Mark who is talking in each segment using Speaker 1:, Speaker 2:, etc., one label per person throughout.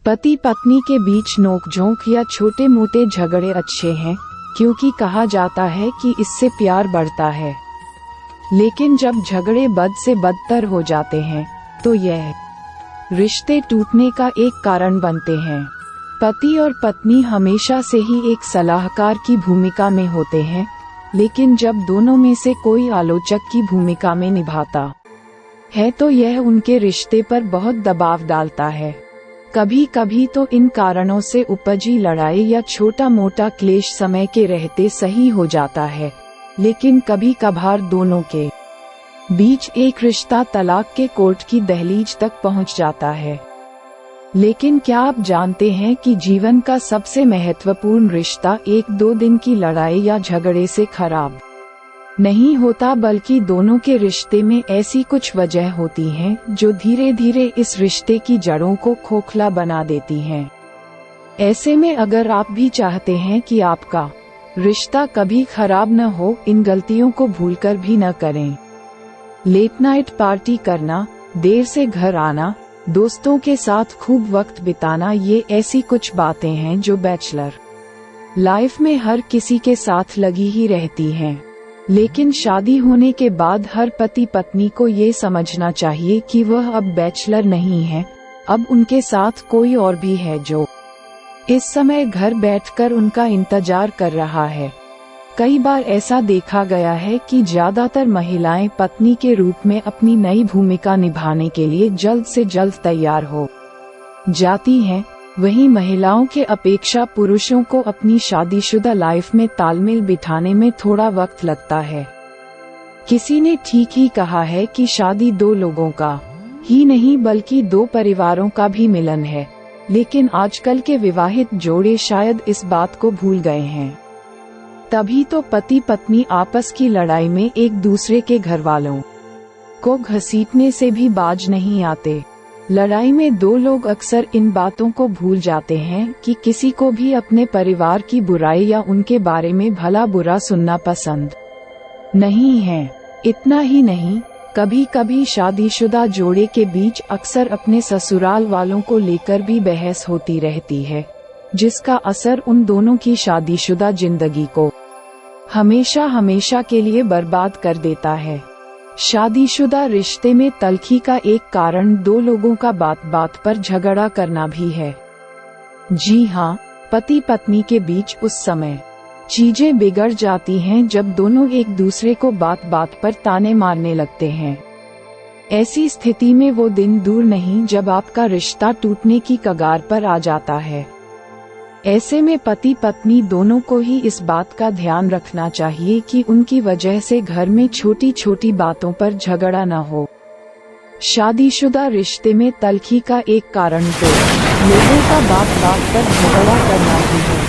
Speaker 1: पति पत्नी के बीच नोकझोंक या छोटे मोटे झगड़े अच्छे हैं, क्योंकि कहा जाता है कि इससे प्यार बढ़ता है। लेकिन जब झगड़े बद से बदतर हो जाते हैं तो यह रिश्ते टूटने का एक कारण बनते हैं। पति और पत्नी हमेशा से ही एक सलाहकार की भूमिका में होते हैं, लेकिन जब दोनों में से कोई आलोचक की भूमिका में निभाता है तो यह उनके रिश्ते पर बहुत दबाव डालता है। कभी कभी तो इन कारणों से उपजी लड़ाई या छोटा मोटा क्लेश समय के रहते सही हो जाता है, लेकिन कभी कभार दोनों के बीच एक रिश्ता तलाक के कोर्ट की दहलीज तक पहुंच जाता है। लेकिन क्या आप जानते हैं कि जीवन का सबसे महत्वपूर्ण रिश्ता 1-2 दिन की लड़ाई या झगड़े से खराब नहीं होता, बल्कि दोनों के रिश्ते में ऐसी कुछ वजह होती हैं जो धीरे धीरे इस रिश्ते की जड़ों को खोखला बना देती हैं। ऐसे में अगर आप भी चाहते हैं कि आपका रिश्ता कभी खराब न हो, इन गलतियों को भूलकर भी न करें। लेट नाइट पार्टी करना, देर से घर आना, दोस्तों के साथ खूब वक्त बिताना, ये ऐसी कुछ बातें हैं जो बैचलर लाइफ में हर किसी के साथ लगी ही रहती हैं। लेकिन शादी होने के बाद हर पति पत्नी को ये समझना चाहिए कि वह अब बैचलर नहीं है, अब उनके साथ कोई और भी है जो इस समय घर बैठकर उनका इंतजार कर रहा है। कई बार ऐसा देखा गया है कि ज्यादातर महिलाएं पत्नी के रूप में अपनी नई भूमिका निभाने के लिए जल्द से जल्द तैयार हो जाती हैं। वहीं महिलाओं के अपेक्षा पुरुषों को अपनी शादीशुदा लाइफ में तालमेल बिठाने में थोड़ा वक्त लगता है। किसी ने ठीक ही कहा है कि शादी 2 लोगों का ही नहीं बल्कि 2 परिवारों का भी मिलन है, लेकिन आजकल के विवाहित जोड़े शायद इस बात को भूल गए हैं। तभी तो पति पत्नी आपस की लड़ाई में एक दूसरे के घर वालों को घसीटने से भी बाज नहीं आते। लड़ाई में 2 लोग अक्सर इन बातों को भूल जाते हैं कि किसी को भी अपने परिवार की बुराई या उनके बारे में भला बुरा सुनना पसंद नहीं है। इतना ही नहीं, कभी कभी शादीशुदा जोड़े के बीच अक्सर अपने ससुराल वालों को लेकर भी बहस होती रहती है, जिसका असर उन दोनों की शादीशुदा जिंदगी को हमेशा हमेशा के लिए बर्बाद कर देता है। शादीशुदा रिश्ते में तल्खी का एक कारण 2 लोगों का बात बात पर झगड़ा करना भी है। जी हाँ, पति पत्नी के बीच उस समय चीजें बिगड़ जाती हैं जब दोनों एक दूसरे को बात बात पर ताने मारने लगते हैं। ऐसी स्थिति में वो दिन दूर नहीं जब आपका रिश्ता टूटने की कगार पर आ जाता है। ऐसे में पति पत्नी दोनों को ही इस बात का ध्यान रखना चाहिए कि उनकी वजह से घर में छोटी छोटी बातों पर झगड़ा न हो। शादीशुदा रिश्ते में तल्खी का एक कारण तो लोगों का बात बात पर झगड़ा करना ही है।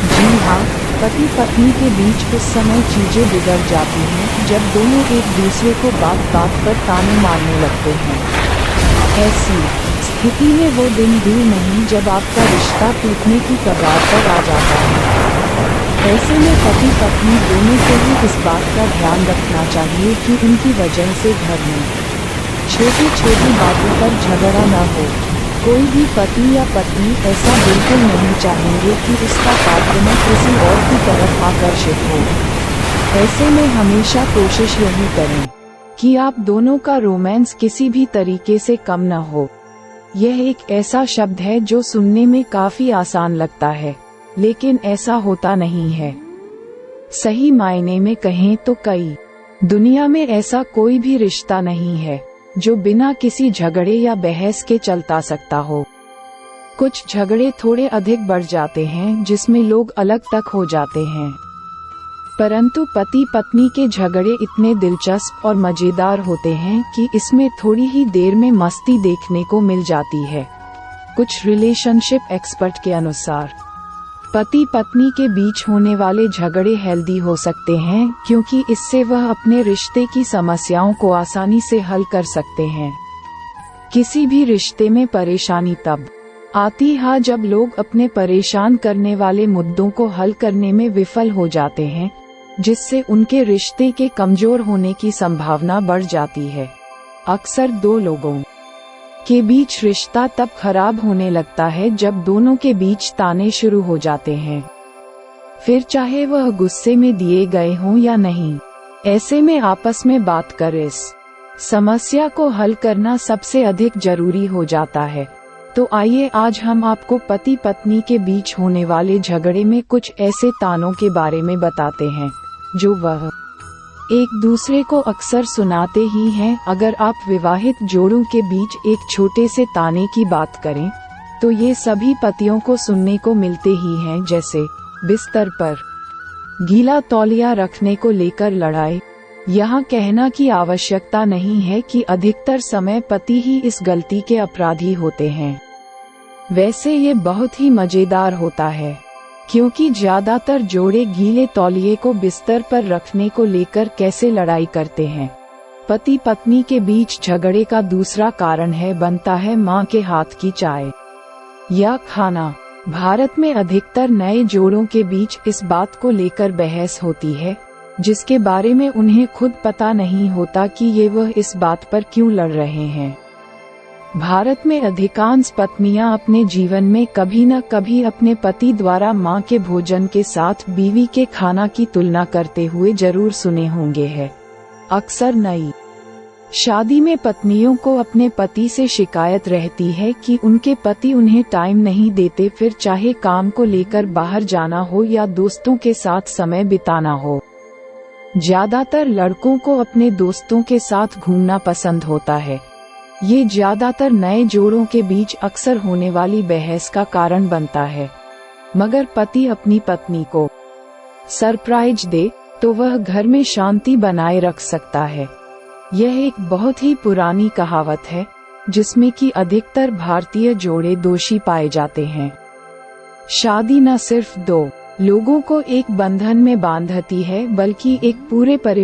Speaker 1: जी हाँ, पति पत्नी के बीच उस समय चीजें बिगड़ जाती हैं जब दोनों एक दूसरे को बात बात पर ताने मारने लगते हैं। ऐसी स्थिति में वो दिन दूर नहीं जब आपका रिश्ता टूटने की कगार पर आ जाता है। ऐसे में पति पत्नी दोनों को ही इस बात का ध्यान रखना चाहिए कि उनकी वजह से घर में छोटी छोटी बातों पर झगड़ा न हो। कोई भी पति या पत्नी ऐसा बिल्कुल नहीं चाहेंगे कि उसका पात्र किसी और की तरफ आकर्षित हो। ऐसे में हमेशा कोशिश यही करें कि आप दोनों का रोमांस किसी भी तरीके से कम न हो। यह एक ऐसा शब्द है जो सुनने में काफी आसान लगता है, लेकिन ऐसा होता नहीं है। सही मायने में कहें तो दुनिया में ऐसा कोई भी रिश्ता नहीं है जो बिना किसी झगड़े या बहस के चलता सकता हो। कुछ झगड़े थोड़े अधिक बढ़ जाते हैं जिसमें लोग अलग तक हो जाते हैं, परंतु पति पत्नी के झगड़े इतने दिलचस्प और मजेदार होते हैं कि इसमें थोड़ी ही देर में मस्ती देखने को मिल जाती है। कुछ रिलेशनशिप एक्सपर्ट के अनुसार पति पत्नी के बीच होने वाले झगड़े हेल्दी हो सकते हैं, क्योंकि इससे वह अपने रिश्ते की समस्याओं को आसानी से हल कर सकते हैं। किसी भी रिश्ते में परेशानी तब आती है जब लोग अपने परेशान करने वाले मुद्दों को हल करने में विफल हो जाते हैं, जिससे उनके रिश्ते के कमजोर होने की संभावना बढ़ जाती है। अक्सर 2 लोगों के बीच रिश्ता तब खराब होने लगता है जब दोनों के बीच ताने शुरू हो जाते हैं, फिर चाहे वह गुस्से में दिए गए हों या नहीं। ऐसे में आपस में बात कर इस समस्या को हल करना सबसे अधिक जरूरी हो जाता है। तो आइए आज हम आपको पति पत्नी के बीच होने वाले झगड़े में कुछ ऐसे तानों के बारे में बताते हैं जो वह एक दूसरे को अक्सर सुनाते ही हैं। अगर आप विवाहित जोड़ों के बीच एक छोटे से ताने की बात करें तो ये सभी पतियों को सुनने को मिलते ही हैं, जैसे बिस्तर पर गीला तौलिया रखने को लेकर लड़ाई। यहाँ कहना की आवश्यकता नहीं है कि अधिकतर समय पति ही इस गलती के अपराधी होते हैं। वैसे ये बहुत ही मजेदार होता है क्योंकि ज्यादातर जोड़े गीले तौलिए को बिस्तर पर रखने को लेकर कैसे लड़ाई करते हैं। पति पत्नी के बीच झगड़े का दूसरा कारण बनता है माँ के हाथ की चाय या खाना। भारत में अधिकतर नए जोड़ों के बीच इस बात को लेकर बहस होती है जिसके बारे में उन्हें खुद पता नहीं होता कि वह इस बात पर क्यों लड़ रहे हैं। भारत में अधिकांश पत्नियां अपने जीवन में कभी न कभी अपने पति द्वारा मां के भोजन के साथ बीवी के खाना की तुलना करते हुए जरूर सुने होंगे है। अक्सर नई शादी में पत्नियों को अपने पति से शिकायत रहती है कि उनके पति उन्हें टाइम नहीं देते, फिर चाहे काम को लेकर बाहर जाना हो या दोस्तों के साथ समय बिताना हो। ज्यादातर लड़कों को अपने दोस्तों के साथ घूमना पसंद होता है। ये ज्यादातर नए जोड़ों के बीच अक्सर होने वाली बहस का कारण बनता है। मगर पति अपनी पत्नी को सरप्राइज दे तो वह घर में शांति बनाए रख सकता है। यह एक बहुत ही पुरानी कहावत है जिसमें कि अधिकतर भारतीय जोड़े दोषी पाए जाते हैं। शादी न सिर्फ दो लोगों को एक बंधन में बांधती है बल्कि एक पूरे परिवार